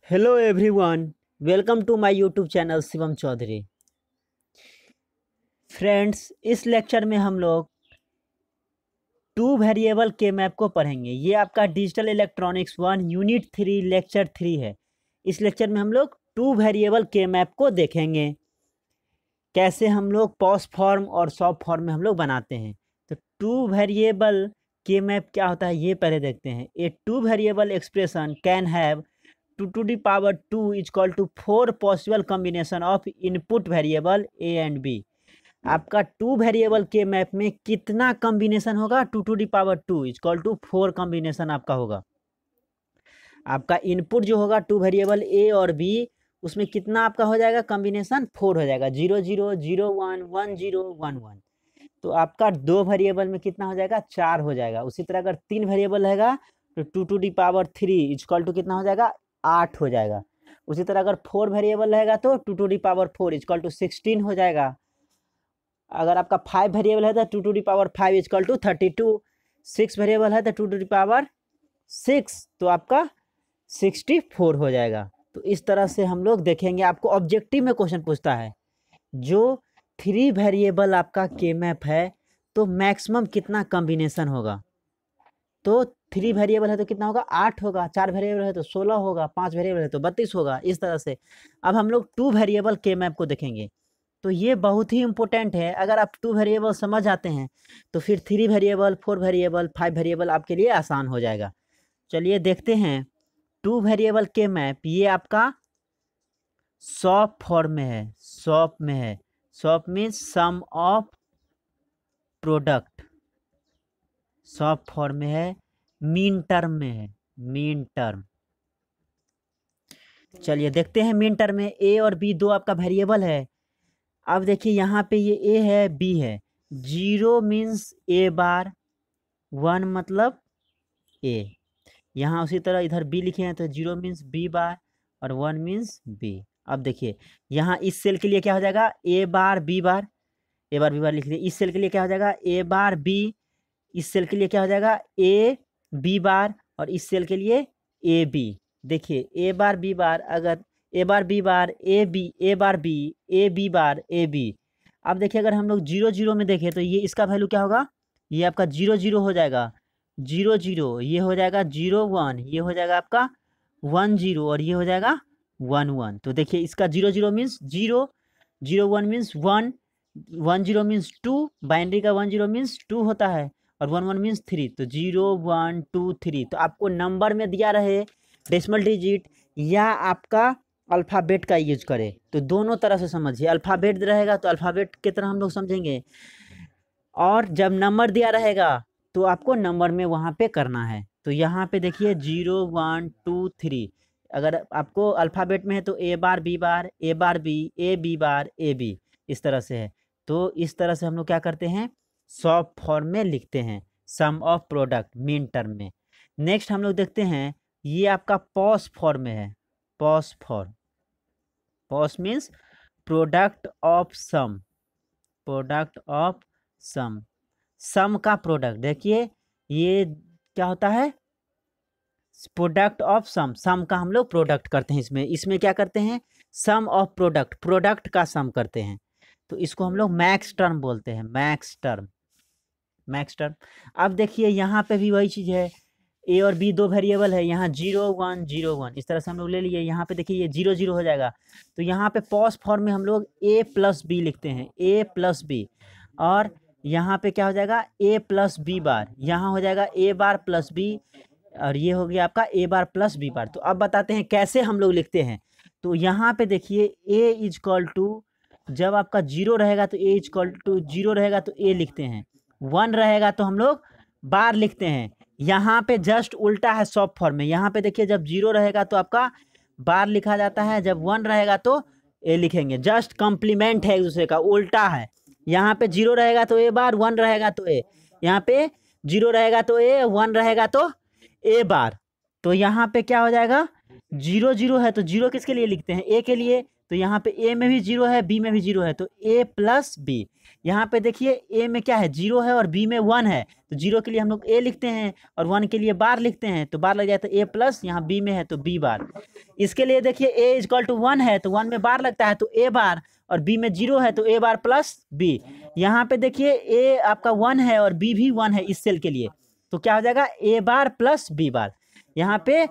Hello everyone, welcome to my YouTube channel Shivam Chaudhary. Friends, इस lecture में हम लोग टू वेरिएबल के मैप को पढ़ेंगे। ये आपका डिजिटल इलेक्ट्रॉनिक्स 1 यूनिट 3 लेक्चर 3 है। इस लेक्चर में हम लोग टू वेरिएबल के मैप को देखेंगे, कैसे हम लोग पॉज फॉर्म और सॉफ्ट फॉर्म में हम लोग बनाते हैं। तो टू वेरिएबल के मैप क्या होता है ये पहले देखते हैं। A two variable expression can have 2 to the power 2 is equal to 4 possible combination of input variable a and b। आपका टू वेरिएबल के मैप में कितना कॉम्बिनेशन होगा? 2 to the power 2 is equal to 4 combination आपका होगा। आपका input जो होगा two variable ए और बी, उसमें कितना आपका हो जाएगा कॉम्बिनेशन? 4 हो जाएगा। 0 0 0 1 1 0 1 1। तो आपका दो वेरिएबल में कितना हो जाएगा? 4 हो जाएगा। उसी तरह अगर तीन वेरिएबल रहेगा तो 2 to the power 3 is equal to कितना हो जाएगा? 8 हो जाएगा। उसी तरह अगर 4 वेरिएबल रहेगा तो 2 to the power 4 is equal to 16 हो जाएगा। अगर आपका 5 वेरिएबल है तो 2 to the power 5 is equal to 32। 6 variable है तो 2 to the power 6 तो आपका 64 हो जाएगा। तो इस तरह से हम लोग देखेंगे। आपको ऑब्जेक्टिव में क्वेश्चन पूछता है जो 3 वेरिएबल आपका के मैप है तो मैक्सिमम कितना कॉम्बिनेशन होगा। तो 3 वेरिएबल है तो कितना होगा? 8 होगा। 4 वेरिएबल है तो 16 होगा। 5 वेरिएबल है तो 32 होगा। इस तरह से अब हम लोग टू वेरिएबल के मैप को देखेंगे। तो ये बहुत ही इंपॉर्टेंट है। अगर आप टू वेरिएबल समझ आते हैं तो फिर 3 वेरिएबल 4 वेरिएबल 5 वेरिएबल आपके लिए आसान हो जाएगा। चलिए देखते हैं टू वेरिएबल के मैप। ये आपका सॉफ्ट फॉर्म में है। सॉफ्ट में है। Soft means sum of product. Soft form में है। मीन टर्म में है। Min term. चलिए देखते हैं मीन टर्म में ए और बी दो आपका वेरिएबल है। अब देखिए यहाँ पे ये ए है बी है। 0 मीन्स ए बार, 1 मतलब ए। यहाँ उसी तरह इधर बी लिखे हैं तो 0 मीन्स बी बार और 1 मीन्स बी। अब देखिए यहाँ इस सेल के लिए क्या हो जाएगा? ए bar B bar. A bar B बार लिख दिए। इस सेल के लिए क्या हो जाएगा? ए बार बी। इस सेल के लिए क्या हो जाएगा? A B bar. और इस सेल के लिए ए बी। देखिए ए बार बी बार, अगर A bar B bar A B, A bar B, A B bar A B. अब देखिए अगर हम लोग 0 0 में देखें तो ये इसका वैल्यू क्या होगा? ये आपका 0 0 हो जाएगा। 0 0 ये हो जाएगा 0 1, ये हो जाएगा आपका 1 0 और ये हो जाएगा 1 1। तो देखिए इसका 0 0 मीन्स 0, 0 1 मीन्स 1, 1 0 मीन्स 2। बाइनरी का 1 0 मीन्स 2 होता है और 1 1 मीन्स 3। तो 0 1 2 3। तो आपको नंबर में दिया रहे डेसिमल डिजिट या आपका अल्फ़ाबेट का यूज करें तो दोनों तरह से समझिए। अल्फ़ाबेट रहेगा तो अल्फ़ाबेट की तरह हम लोग समझेंगे, और जब नंबर दिया रहेगा तो आपको नंबर में वहाँ पे करना है। तो यहाँ पे देखिए 0 1 2 3। अगर आपको अल्फ़ाबेट में है तो A bar B bar, A bar B, A B bar A B, इस तरह से है। तो इस तरह से हम लोग क्या करते हैं? सॉफ्ट फॉर्म में लिखते हैं सम ऑफ प्रोडक्ट मीन टर्म में। नेक्स्ट हम लोग देखते हैं ये आपका पॉज फॉर्म में है। POS form. POS means product of sum. Product of sum. Sum का प्रोडक्ट। देखिए ये क्या होता है? Product of sum. सम का हम लोग प्रोडक्ट करते हैं। इसमें इसमें क्या करते हैं? सम ऑफ प्रोडक्ट। प्रोडक्ट का सम करते हैं। तो इसको हम लोग मैक्स टर्म बोलते हैं। Max term. Max term. अब देखिए यहाँ पे भी वही चीज़ है। ए और बी दो वेरिएबल है। यहाँ 0 1 0 1 इस तरह से हम लोग ले लिए। यहाँ पे देखिए ये 0 0 हो जाएगा। तो यहाँ पे पॉज फॉर्म में हम लोग ए प्लस बी लिखते हैं। ए प्लस बी। और यहाँ पे क्या हो जाएगा? ए प्लस बी बार। यहाँ हो जाएगा ए बार प्लस बी और ये हो गया आपका ए बार प्लस बी बार। तो अब बताते हैं कैसे हम लोग लिखते हैं। तो यहाँ पे देखिए ए इज इक्वल टू, जब आपका 0 रहेगा तो ए इज इक्वल टू 0 रहेगा तो ए लिखते हैं। 1 रहेगा तो हम लोग बार लिखते हैं। यहाँ पे जस्ट उल्टा है सॉफ्ट फॉर्म में। यहाँ पे देखिए जब 0 रहेगा तो आपका बार लिखा जाता है, जब 1 रहेगा तो ए लिखेंगे। जस्ट कॉम्प्लीमेंट है एक दूसरे का, उल्टा है। यहाँ पे 0 रहेगा तो ए बार, 1 रहेगा तो ए। यहाँ पे 0 रहेगा तो ए, 1 रहेगा तो ए बार। तो यहाँ पे क्या हो जाएगा? 0 0 है तो 0 किसके लिए लिखते हैं? ए के लिए। तो यहाँ पे ए में भी 0 है, बी में भी 0 है, तो ए प्लस बी। यहाँ पे देखिए ए में क्या है, 0 है और बी में 1 है, तो 0 के लिए हम लोग ए लिखते हैं और 1 के लिए बार लिखते हैं, तो बार लग जाए तो ए प्लस, यहाँ बी में है तो बी बार। इसके लिए देखिए ए इजक्वल टू 1 है तो 1 में बार लगता है तो ए बार, और बी में 0 है तो ए बार प्लस बी। यहाँ पे देखिए ए आपका 1 है और बी भी 1 है इस सेल के लिए, तो क्या हो जाएगा ए बार प्लस बी बार। यहाँ पे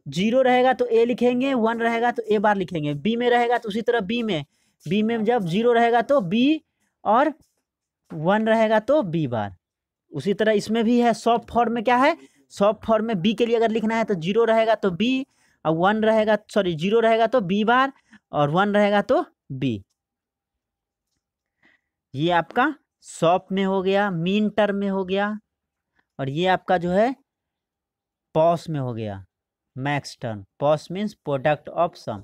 0 रहेगा तो ए लिखेंगे, 1 रहेगा तो ए बार लिखेंगे, बी में रहेगा तो उसी तरह बी में जब 0 रहेगा तो बी और 1 रहेगा तो बी बार। उसी तरह इसमें भी है, सॉफ्ट फॉर्म में क्या है, सॉफ्ट फॉर्म में बी के लिए अगर लिखना है तो 0 रहेगा तो बी और 1 रहेगा, सॉरी 0 रहेगा तो बी बार और 1 रहेगा तो बी। ये आपका सॉफ्ट में हो गया, मीन टर्म में हो गया, और ये आपका जो है पॉस में हो गया, max term. POS means product of sum,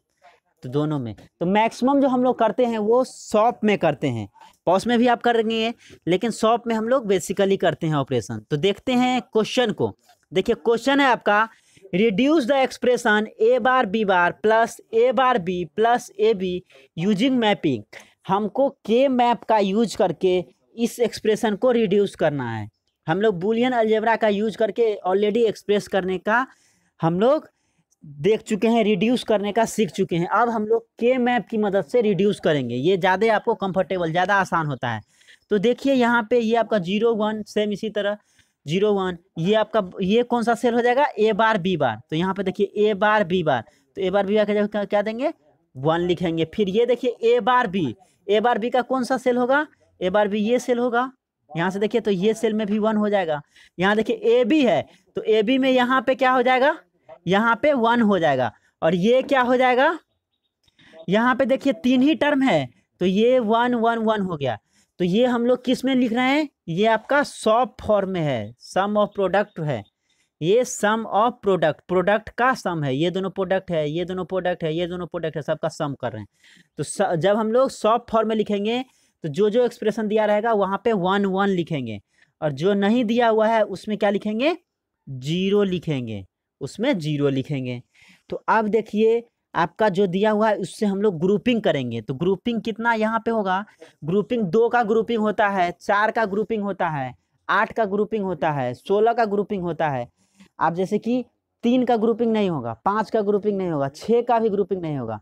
तो दोनों में। तो मैक्सिमम जो हम लोग करते हैं वो सॉफ्ट में करते हैं, पॉस में भी आप करेंगे, लेकिन सॉफ्ट में हम लोग बेसिकली करते हैं ऑपरेशन। तो देखते हैं क्वेश्चन को। देखिए क्वेश्चन है आपका, reduce the expression A bar B bar plus A bar B plus A B using mapping. हमको के मैप का यूज करके इस एक्सप्रेशन को रिड्यूस करना है। हम लोग बूलियन अलजेब्रा का यूज करके ऑलरेडी एक्सप्रेस करने का हम लोग देख चुके हैं, रिड्यूस करने का सीख चुके हैं। अब हम लोग के मैप की मदद से रिड्यूस करेंगे, ये ज़्यादा आपको कंफर्टेबल, ज़्यादा आसान होता है। तो देखिए यहाँ पे ये आपका 0 1 सेम इसी तरह 0 1, ये आपका ये कौन सा सेल हो जाएगा, ए बार बी बार। तो यहाँ पे देखिए ए बार बी बार, तो ए बार बी बार की जगह क्या देंगे, 1 लिखेंगे। फिर ये देखिए ए बार बी का कौन सा सेल होगा, ए बार बी ये सेल होगा। यहाँ से देखिए तो ये सेल में भी 1 हो जाएगा। यहाँ देखिए ए बी है तो ए बी में यहाँ पे क्या हो जाएगा, यहाँ पे 1 हो जाएगा, और ये क्या हो जाएगा, यहाँ पे देखिए 3 ही टर्म है तो ये 1 1 1 हो गया। तो ये हम लोग किस में लिख रहे हैं, ये आपका सॉफ्ट फॉर्म में है, सम ऑफ प्रोडक्ट है, ये सम ऑफ प्रोडक्ट, प्रोडक्ट का सम है, ये दोनों प्रोडक्ट है, ये दोनों प्रोडक्ट है, ये दोनों प्रोडक्ट है, सबका सम कर रहे हैं। तो जब हम लोग सॉफ्ट फॉर्म में लिखेंगे तो जो जो एक्सप्रेशन दिया रहेगा वहाँ पे 1 1 लिखेंगे, और जो नहीं दिया हुआ है उसमें क्या लिखेंगे, 0 लिखेंगे, उसमें 0 लिखेंगे। तो अब देखिए आपका जो दिया हुआ है उससे हम लोग ग्रुपिंग करेंगे। तो ग्रुपिंग कितना यहाँ पे होगा, ग्रुपिंग 2 का ग्रुपिंग होता है, 4 का ग्रुपिंग होता है, 8 का ग्रुपिंग होता है, 16 का ग्रुपिंग होता है। आप जैसे कि 3 का ग्रुपिंग नहीं होगा, 5 का ग्रुपिंग नहीं होगा, 6 का भी ग्रुपिंग नहीं होगा,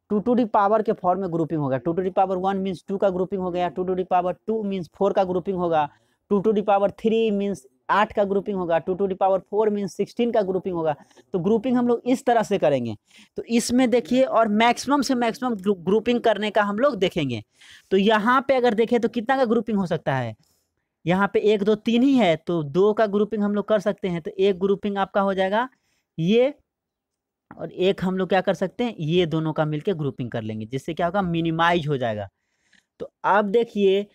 2 टू दी पावर के फॉर्म में ग्रुपिंग होगा। 2 टू दी पावर 1 मीन्स 2 का ग्रुपिंग हो गया, 2 टू दी पावर 2 मीन्स 4 का ग्रुपिंग होगा, 2 टू दी पावर 3 मीन्स 8 का ग्रुपिंग होगा, 2 टू दी पावर 4 मीन्स 16 का ग्रुपिंग होगा। तो ग्रुपिंग हम लोग इस तरह से करेंगे। तो इसमें देखिए, और मैक्सिमम से मैक्सिमम ग्रुपिंग करने का हम लोग देखेंगे। तो यहाँ पे अगर देखें तो कितना का ग्रुपिंग हो सकता है, यहाँ पे 1 2 3 ही है तो 2 का ग्रुपिंग हम लोग कर सकते हैं। तो एक ग्रुपिंग आपका हो जाएगा ये, और एक हम लोग क्या कर सकते हैं, ये दोनों का मिलके ग्रुपिंग कर लेंगे, जिससे क्या होगा, मिनिमाइज हो जाएगा। तो अब देखिए,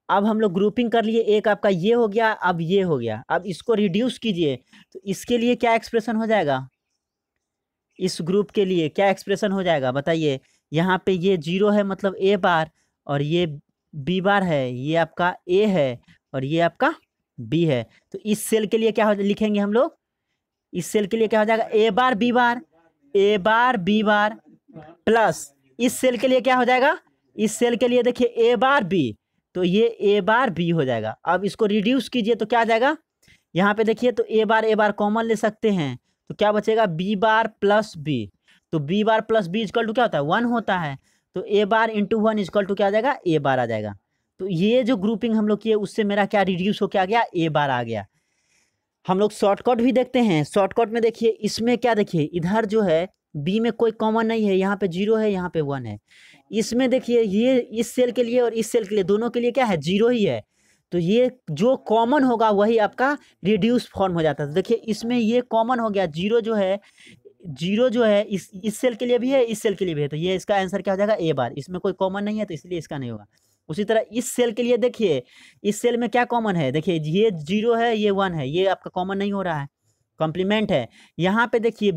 अब हम लोग ग्रुपिंग कर लिए, एक आपका ये हो गया, अब ये हो गया। अब इसको रिड्यूस कीजिए तो इसके लिए क्या एक्सप्रेशन हो जाएगा, इस ग्रुप के लिए क्या एक्सप्रेशन हो जाएगा बताइए। यहाँ पे ये 0 है मतलब ए बार, और ये बी बार है, ये आपका ए है और ये आपका बी है। तो इस सेल के लिए क्या हो लिखेंगे हम लोग, इस सेल के लिए क्या हो जाएगा, ए bar B bar, A bar B bar plus इस सेल के लिए क्या हो जाएगा, इस सेल के लिए देखिए ए बार बी, तो ये ए बार बी हो जाएगा। अब इसको रिड्यूस कीजिए तो क्या आ जाएगा, यहाँ पे देखिए तो ए बार कॉमन ले सकते हैं, तो क्या बचेगा, बी बार प्लस बी। तो B bar plus B is equal to क्या होता है, 1 होता है। तो A bar into 1 is equal to क्या आ जाएगा, ए बार आ जाएगा। तो ये जो ग्रुपिंग हम लोग किए उससे मेरा क्या रिड्यूस हो क्या गया, ए बार आ गया। हम लोग शॉर्टकट भी देखते हैं। शॉर्टकट में देखिए, इसमें क्या देखिए, इधर जो है बी में कोई कॉमन नहीं है, यहाँ पे 0 है, यहाँ पे 1 है। इसमें देखिए ये इस सेल के लिए और इस सेल के लिए, दोनों के लिए क्या है, 0 ही है। तो ये जो कॉमन होगा वही आपका रिड्यूस फॉर्म हो जाता है। तो देखिए इसमें ये कॉमन हो गया, 0 जो है इस सेल के लिए भी है, इस सेल के लिए भी है। तो ये इसका आंसर क्या हो जाएगा, ए बार। इसमें कोई कॉमन नहीं है तो इसलिए इसका नहीं होगा। उसी तरह इस सेल के लिए देखिए, इस सेल में क्या कॉमन है, देखिए ये 0 है, ये 1 है, ये आपका कॉमन नहीं हो रहा है, कॉम्प्लीमेंट है। यहाँ पे देखिए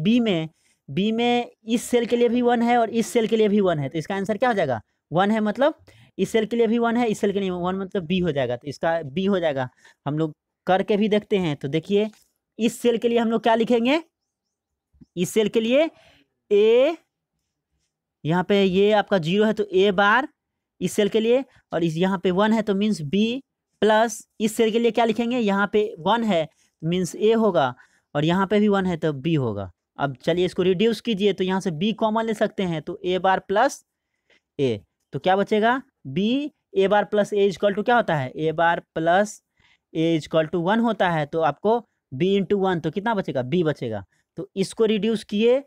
बी में इस सेल के लिए भी 1 है और इस सेल के लिए भी 1 है। तो इसका आंसर क्या हो जाएगा, 1 है, मतलब इस सेल के लिए भी 1 है, इस सेल के लिए 1 मतलब बी हो जाएगा। तो इसका बी हो जाएगा। हम लोग करके भी देखते हैं। तो देखिए इस सेल के लिए हम लोग क्या लिखेंगे, इस सेल के लिए ए, यहाँ पे ये आपका 0 है तो ए बार इस सेल के लिए, और इस यहाँ पे 1 है तो मीन्स बी, प्लस इस सेल के लिए क्या लिखेंगे, यहाँ पे 1 है मीन्स ए होगा, और यहाँ पे भी 1 है तो बी होगा। अब चलिए इसको रिड्यूस कीजिए, तो यहाँ से बी कॉमन ले सकते हैं, तो ए बार प्लस ए, तो क्या बचेगा B, A bar plus A is equal to क्या होता है, A bar plus A is equal to 1 होता है, तो आपको बी इंटू 1 तो कितना बचेगा, बी बचेगा। तो इसको रिड्यूस किए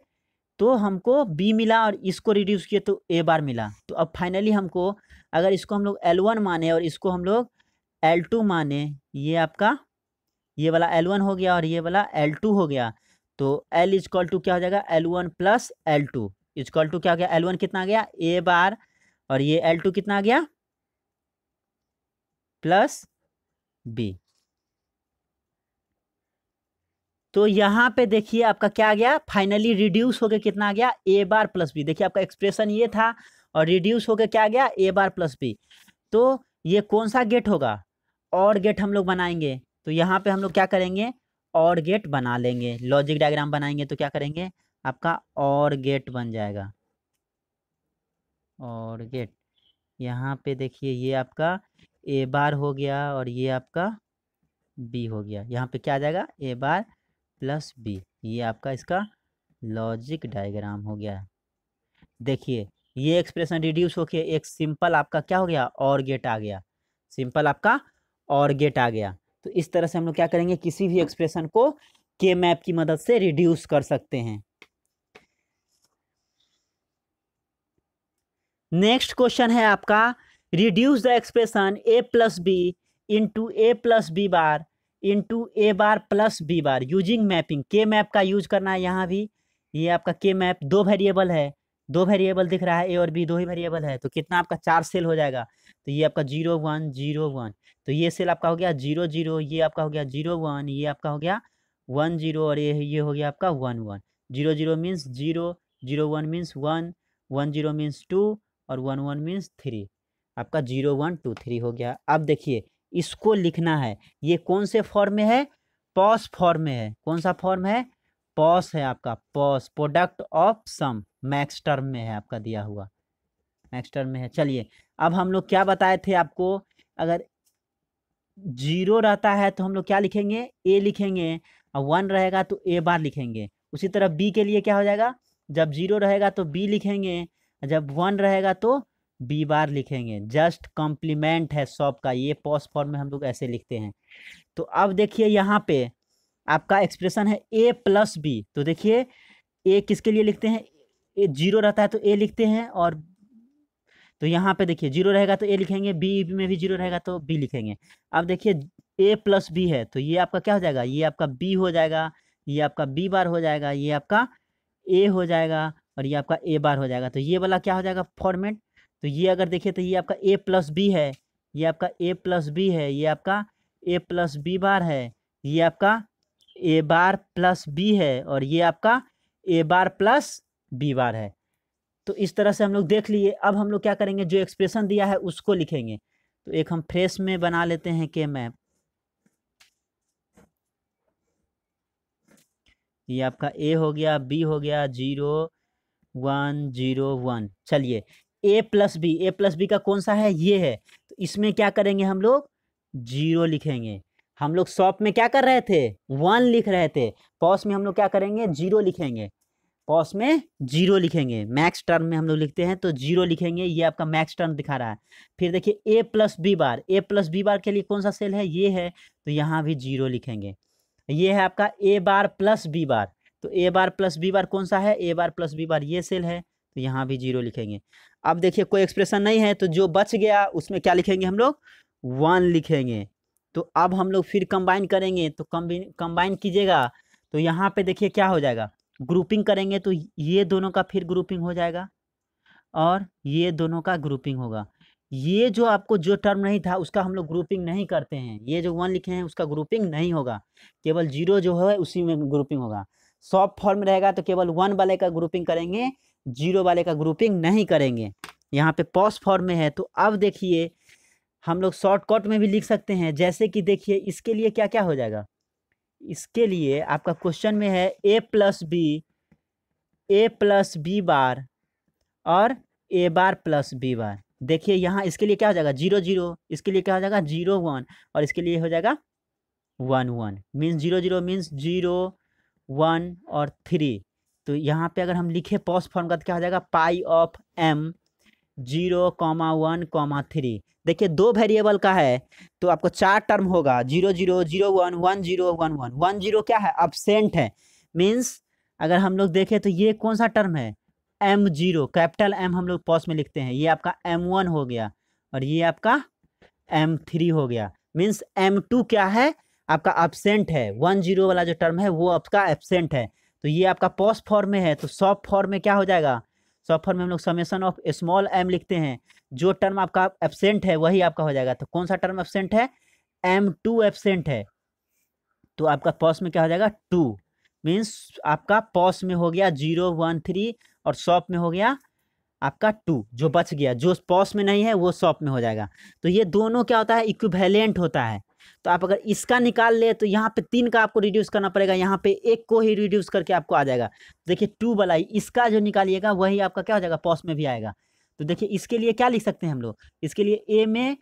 तो हमको बी मिला, और इसको रिड्यूस किए तो ए बार मिला। तो अब फाइनली हमको, अगर इसको हम लोग L1 माने और इसको हम लोग L2 माने, ये आपका ये वाला L1 हो गया और ये वाला L2 हो गया, तो L इजकल टू क्या हो जाएगा, L1 plus L2 is equal to क्या हो गया, L1 कितना आ गया, ए बार, और ये L2 कितना आ गया, प्लस बी। तो यहाँ पे देखिए आपका क्या आ गया, फाइनली रिड्यूस हो गया, कितना आ गया, ए बार प्लस बी। देखिए आपका एक्सप्रेशन ये था, और रिड्यूस हो गया क्या आ गया, ए बार प्लस बी। तो ये कौन सा गेट होगा, और गेट हम लोग बनाएंगे, तो यहाँ पे हम लोग क्या करेंगे, और गेट बना लेंगे, लॉजिक डायग्राम बनाएंगे, तो क्या करेंगे, आपका और गेट बन जाएगा, और गेट। यहाँ पे देखिए ये आपका ए बार हो गया, और ये आपका बी हो गया, यहाँ पे क्या आ जाएगा, ए बार प्लस बी, ये आपका इसका लॉजिक डायग्राम हो गया। देखिए ये एक्सप्रेशन रिड्यूस होके एक सिंपल आपका क्या हो गया, और गेट आ गया, सिंपल आपका और गेट आ गया। तो इस तरह से हम लोग क्या करेंगे, किसी भी एक्सप्रेशन को के मैप की मदद से रिड्यूस कर सकते हैं। नेक्स्ट क्वेश्चन है आपका, reduce the expression A plus B into A plus B bar into A bar plus B bar using mapping. K map का यूज करना है यहाँ भी। ये आपका के मैप दो वेरिएबल है, दो वेरिएबल दिख रहा है, ए और बी दो ही वेरिएबल है, तो कितना आपका 4 सेल हो जाएगा। तो ये आपका 0 1 0 1, तो ये सेल आपका हो गया 0 0, ये आपका हो गया 0 1, ये आपका हो गया 1 0, और ये हो गया आपका 1 1। 0 0 मीन्स 0, 0 1 मीन्स 1, 1 0 मीन्स 2, और 1 1 मीन्स 3। आपका 0 1 2 3 हो गया। अब देखिए इसको लिखना है, ये कौन से फॉर्म में है, पॉस फॉर्म में है। कौन सा फॉर्म है, पॉस है आपका, POS, product of sum, max term में है आपका दिया हुआ, मैक्स टर्म में है। चलिए अब हम लोग क्या बताए थे आपको, अगर 0 रहता है तो हम लोग क्या लिखेंगे, ए लिखेंगे, और 1 रहेगा तो ए बार लिखेंगे। उसी तरह बी के लिए क्या हो जाएगा, जब 0 रहेगा तो बी लिखेंगे, जब 1 रहेगा तो बी बार लिखेंगे। जस्ट कॉम्प्लीमेंट है सब का, ये पॉस फॉर्म में हम लोग ऐसे लिखते हैं। तो अब देखिए यहाँ पे आपका एक्सप्रेशन है ए प्लस बी, तो देखिए ए किसके लिए लिखते हैं, ए 0 रहता है तो ए लिखते हैं, और तो यहाँ पे देखिए 0 रहेगा तो ए लिखेंगे, बी में भी 0 रहेगा तो बी लिखेंगे। अब देखिए ए प्लस बी है, तो ये आपका क्या हो जाएगा, ये आपका बी हो जाएगा, ये आपका बी बार हो जाएगा, ये आपका ए हो जाएगा, और ये आपका ए बार हो जाएगा। तो ये वाला क्या हो जाएगा फॉर्मेट। तो ये अगर देखिए तो ये आपका ए प्लस बी है, ये आपका ए प्लस बी है, ये आपका ए प्लस बी बार है, ये आपका ए बार प्लस बी है, और ये आपका ए बार प्लस बी बार है। तो इस तरह से हम लोग देख लिए। अब हम लोग क्या करेंगे, जो एक्सप्रेशन दिया है उसको लिखेंगे। तो एक हम फ्रेश में बना लेते हैं के मैप। ये आपका ए हो गया, बी हो गया, 0 1 0 1। चलिए ए प्लस बी, ए प्लस बी का कौन सा है, ये है, तो इसमें क्या करेंगे हम लोग, 0 लिखेंगे। हम लोग शॉप में क्या कर रहे थे, 1 लिख रहे थे, पॉस में हम लोग क्या करेंगे, 0 लिखेंगे, पॉस में 0 लिखेंगे। मैक्स टर्म में हम लोग लिखते हैं तो 0 लिखेंगे, ये आपका मैक्स टर्म दिखा रहा है। फिर देखिए ए प्लस बी बार, ए प्लस बी बार के लिए कौन सा सेल है, ये है, तो यहाँ भी 0 लिखेंगे। ये है आपका ए बार प्लस बी बार, तो ए बार प्लस बी बार कौन सा है, ए बार प्लस बी बार ये सेल है, तो यहाँ भी 0 लिखेंगे। अब देखिए कोई एक्सप्रेशन नहीं है, तो जो बच गया उसमें क्या लिखेंगे हम लोग, 1 लिखेंगे। तो अब हम लोग फिर कंबाइन करेंगे, तो कंबाइन कीजिएगा, तो यहाँ पे देखिए क्या हो जाएगा, ग्रुपिंग करेंगे तो ये दोनों का फिर ग्रुपिंग हो जाएगा, और ये दोनों का ग्रुपिंग होगा। ये जो आपको जो टर्म नहीं था उसका हम लोग ग्रुपिंग नहीं करते हैं, ये जो 1 लिखे हैं उसका ग्रुपिंग नहीं होगा, केवल 0 जो है उसी में ग्रुपिंग होगा। सॉफ्ट फॉर्म रहेगा तो केवल 1 वाले का ग्रुपिंग करेंगे, 0 वाले का ग्रुपिंग नहीं करेंगे। यहाँ पे पॉस फॉर्म में है। तो अब देखिए हम लोग शॉर्टकट में भी लिख सकते हैं, जैसे कि देखिए इसके लिए क्या क्या हो जाएगा, इसके लिए आपका क्वेश्चन में है ए प्लस बी बार और ए बार प्लस बी बार। देखिए यहाँ इसके लिए क्या हो जाएगा 0 0, इसके लिए क्या हो जाएगा 0 1, और इसके लिए हो जाएगा 1 1। मीन्स 0 0 मीन्स 0 1 और 3। तो यहाँ पे अगर हम लिखे पॉस फॉर्म का तो क्या हो जाएगा पाई ऑफ m 0 1 3। देखिए 2 वेरिएबल का है तो आपको 4 टर्म होगा 0 0 0 1 1 0 1 1 1 0 क्या है अब्सेंट है। मीन्स अगर हम लोग देखें तो ये कौन सा टर्म है m0, कैपिटल M हम लोग पॉस में लिखते हैं, ये आपका m1 हो गया और ये आपका m3 हो गया। मीन्स m2 क्या है आपका एब्सेंट है, 1 0 वाला जो टर्म है वो आपका एब्सेंट है। तो ये आपका पॉस फॉर्म में है, तो सब फॉर्म में क्या हो जाएगा, सब फॉर्म में हम लोग समेशन ऑफ स्मॉल m लिखते हैं, जो टर्म आपका एब्सेंट है वही आपका हो जाएगा। तो कौन सा टर्म एब्सेंट है m2 एब्सेंट है, तो आपका पॉस में क्या हो जाएगा 2। मीन्स आपका पॉस में हो गया 0 1 3 और शॉप में हो गया आपका 2, जो बच गया जो पॉस में नहीं है वो शॉप में हो जाएगा। तो ये दोनों क्या होता है इक्विवेलेंट होता है। तो आप अगर इसका निकाल ले तो यहाँ पे 3 का आपको रिड्यूस करना पड़ेगा, यहाँ पे 1 को ही रिड्यूस करके आपको आ जाएगा। देखिए 2 वाला इसका जो निकालिएगा वही आपका क्या हो जाएगा पॉस में भी आएगा। तो देखिए इसके लिए क्या लिख सकते हैं हम लोग, इसके लिए ए में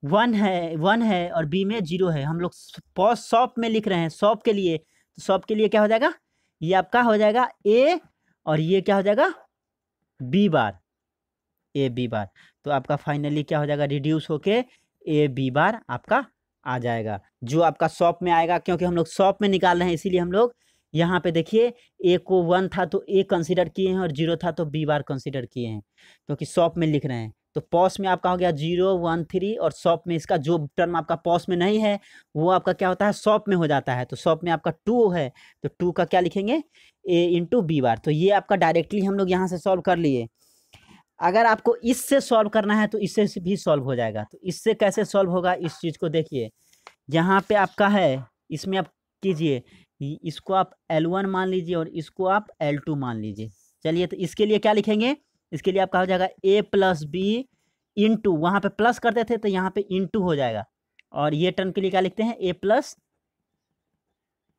1 है और बी में 0 है, हम लोग पॉस शॉप में लिख रहे हैं शॉप के लिए, तो शॉप के लिए क्या हो जाएगा ये आपका हो जाएगा ए और ये क्या हो जाएगा B bar, A B bar. तो आपका फाइनली क्या हो जाएगा रिड्यूस होके ए बी बार आपका आ जाएगा, जो आपका शॉप में आएगा। क्योंकि हम लोग शॉप में निकाल रहे हैं इसीलिए हम लोग यहाँ पे देखिए ए को 1 था तो ए कंसीडर किए हैं और 0 था तो बी बार कंसीडर किए हैं, क्योंकि शॉप में लिख रहे हैं। तो पॉस में आपका हो गया 0 1 3 और शॉप में इसका जो टर्म आपका पॉस में नहीं है वो आपका क्या होता है शॉप में हो जाता है। तो शॉप में आपका 2 है तो 2 का क्या लिखेंगे ए इंटू बी बार। तो ये आपका डायरेक्टली हम लोग यहाँ से सॉल्व कर लिए। अगर आपको इससे सॉल्व करना है तो इससे भी सॉल्व हो जाएगा। तो इससे कैसे सॉल्व होगा इस चीज़ को देखिए, यहाँ पे आपका है इसमें आप कीजिए इसको आप L1 मान लीजिए और इसको आप L2 मान लीजिए। चलिए तो इसके लिए क्या लिखेंगे, इसके लिए आपका हो जाएगा a प्लस बी इंटू, वहाँ पर प्लस करते थे तो यहाँ पे इंटू हो जाएगा, और ये टर्म के लिए क्या लिखते हैं a प्लस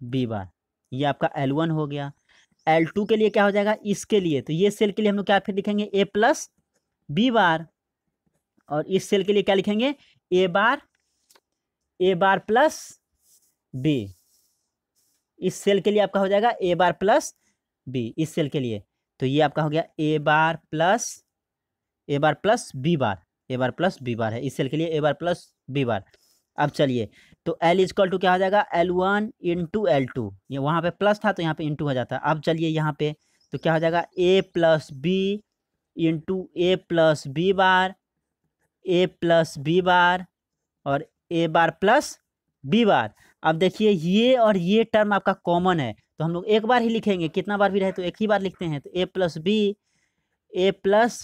बी बार। ये आपका L1 हो गया। L2 के लिए क्या हो जाएगा इसके लिए, तो ये सेल के लिए हम लोग क्या फिर लिखेंगे a प्लस बी बार, और इस सेल के लिए क्या लिखेंगे ए बार प्लस बी। इस सेल के लिए आपका हो जाएगा ए बार प्लस बी इस सेल के लिए। तो ये आपका हो गया ए bar plus B bar, A bar plus B बार है इस सेल के लिए ए बार प्लस बी बार। अब चलिए तो L इजक्वल टू क्या हो जाएगा L1 इंटू L2, ये वहाँ पे प्लस था तो यहाँ पे इंटू हो जाता है। अब चलिए यहाँ पे तो क्या हो जाएगा a plus B into A plus B bar और ए बार प्लस बी बार। अब देखिए ये और ये टर्म आपका कॉमन है तो हम लोग एक बार ही लिखेंगे, कितना बार भी रहे तो एक ही बार लिखते हैं। तो ए प्लस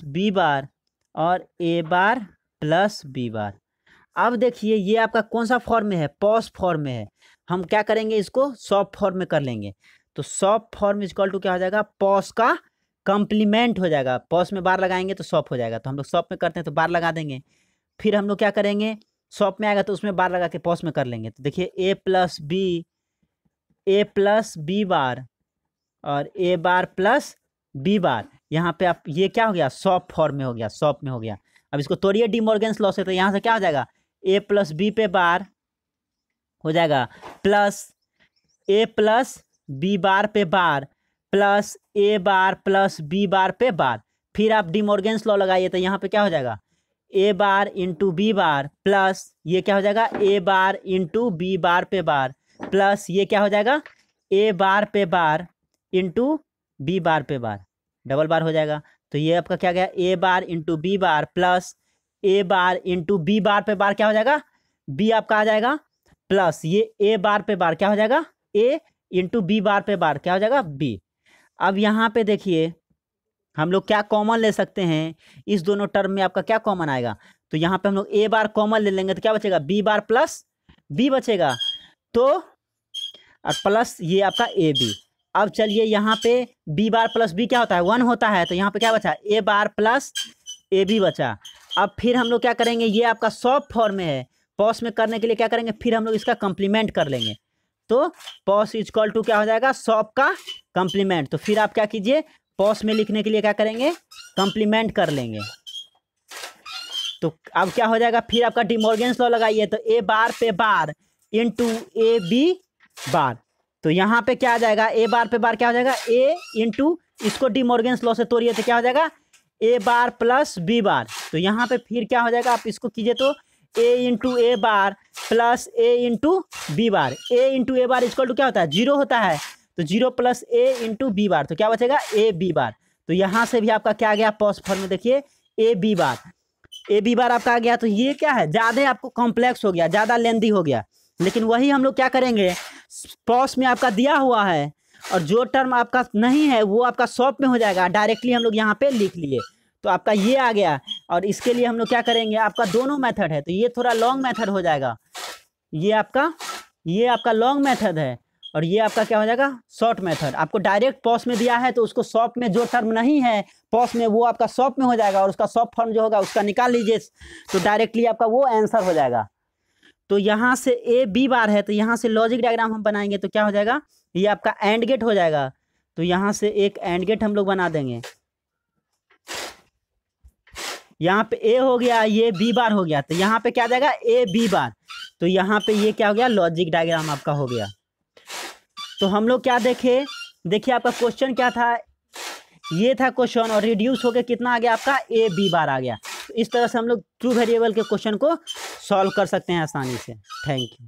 बी बार और ए बार प्लस बी बार। अब देखिए ये आपका कौन सा फॉर्म में है पॉस फॉर्म में है, हम क्या करेंगे इसको शॉप फॉर्म में कर लेंगे। तो शॉप फॉर्म इक्वल टू क्या हो जाएगा पॉस का कंप्लीमेंट हो जाएगा, पॉस में बार लगाएंगे तो शॉप हो जाएगा। तो हम लोग शॉप में करते हैं तो बार लगा देंगे, फिर हम लोग क्या करेंगे शॉप में आएगा तो उसमें बार लगा के पॉस में कर लेंगे। तो देखिए ए प्लस बी बार और ए बार प्लस बी बार, यहाँ पे आप ये क्या हो गया शॉप फॉर्म में हो गया, शॉप में हो गया। अब इसको तोड़िए डी मॉर्गन्स लॉ से, तो यहाँ से क्या हो जाएगा ए प्लस बी पे बार हो जाएगा प्लस ए प्लस बी बार पे बार plus A bar plus B बार पे बार। फिर आप डी मॉर्गन्स लॉ लगाइए तो यहाँ पे क्या हो जाएगा ए bar into B bar plus ये क्या हो जाएगा ए बार इंटू बी बार पे बार प्लस ये क्या हो जाएगा ए बार पे बार इंटू बी बार पे बार, डबल बार हो जाएगा। तो ये आपका क्या गया ए bar into B bar plus A bar into B बार पे बार क्या हो जाएगा बी आपका आ जाएगा प्लस ये ए बार पे बार क्या हो जाएगा ए इंटू बी बार पे बार क्या हो जाएगा बी। अब यहाँ पे देखिए हम लोग क्या कॉमन ले सकते हैं, इस दोनों टर्म में आपका क्या कॉमन आएगा। तो यहाँ पे हम लोग ए बार कॉमन ले लेंगे तो क्या बचेगा बी बार प्लस बी बचेगा, तो और प्लस ये आपका ए बी। अब चलिए यहाँ पे बी बार प्लस बी क्या होता है 1 होता है, तो यहाँ पे क्या बचा ए बार प्लस ए बी बचा। अब फिर हम लोग क्या करेंगे ये आपका शॉप फॉर्म में है, पॉस में करने के लिए क्या करेंगे फिर हम लोग इसका कंप्लीमेंट कर लेंगे। तो पॉस इक्वल टू क्या हो जाएगा शॉप का कंप्लीमेंट। तो फिर आप क्या कीजिए पॉस में लिखने के लिए क्या करेंगे, कंप्लीमेंट कर लेंगे। तो अब क्या हो जाएगा, फिर आपका डिमॉर्गन्स लॉ लगाइए, तो ए बार पे बार इंटू ए बी बार। तो यहाँ पे क्या आ जाएगा, ए बार पे बार क्या हो जाएगा, ए इंटू, इसको डिमॉर्गन्स लॉ से तोड़िए तो क्या हो जाएगा, ए बार प्लस बी बार। तो यहाँ पे फिर क्या हो जाएगा, आप इसको कीजिए तो A into A bar plus A into B bar. A into A bar equal to क्या होता है, 0 होता है। तो 0 plus A into B bar, तो क्या बचेगा, ए बी बार। तो यहाँ से भी आपका क्या आ गया, पॉस फॉर्म में देखिए ए बी बार, ए बी बार आपका आ गया। तो ये क्या है, ज़्यादा आपको कॉम्प्लेक्स हो गया, ज़्यादा लेंदी हो गया, लेकिन वही हम लोग क्या करेंगे, पॉस में आपका दिया हुआ है और जो टर्म आपका नहीं है वो आपका शॉर्ट में हो जाएगा, डायरेक्टली हम लोग यहाँ पे लिख लिए। तो आपका ये आ गया, और इसके लिए हम लोग क्या करेंगे, आपका दोनों मेथड है, तो ये थोड़ा लॉन्ग मेथड हो जाएगा। ये आपका लॉन्ग मेथड है और ये आपका क्या हो जाएगा, शॉर्ट मेथड। आपको डायरेक्ट पॉस में दिया है तो उसको शॉर्ट में, जो टर्म नहीं है पॉस में वो आपका शॉर्ट में हो जाएगा, और उसका शॉर्ट फॉर्म जो होगा उसका निकाल लीजिए, तो डायरेक्टली आपका वो आंसर हो जाएगा। तो यहाँ से ए बी बार है, तो यहाँ से लॉजिक डायग्राम हम बनाएंगे तो क्या हो जाएगा, ये आपका एंड गेट हो जाएगा। तो यहाँ से एक एंड गेट हम लोग बना देंगे, यहाँ पे ए हो गया, ये बी बार हो गया, तो यहाँ पे क्या आ जाएगा, ए बी बार। तो यहाँ पे ये क्या हो गया, लॉजिक डायग्राम आपका हो गया। तो हम लोग क्या देखे, देखिए आपका क्वेश्चन क्या था, ये था क्वेश्चन, और रिड्यूस होकर कितना आ गया आपका, ए बी बार आ गया। तो इस तरह से हम लोग ट्रू वेरिएबल के क्वेश्चन को सॉल्व कर सकते हैं आसानी से। Thank you.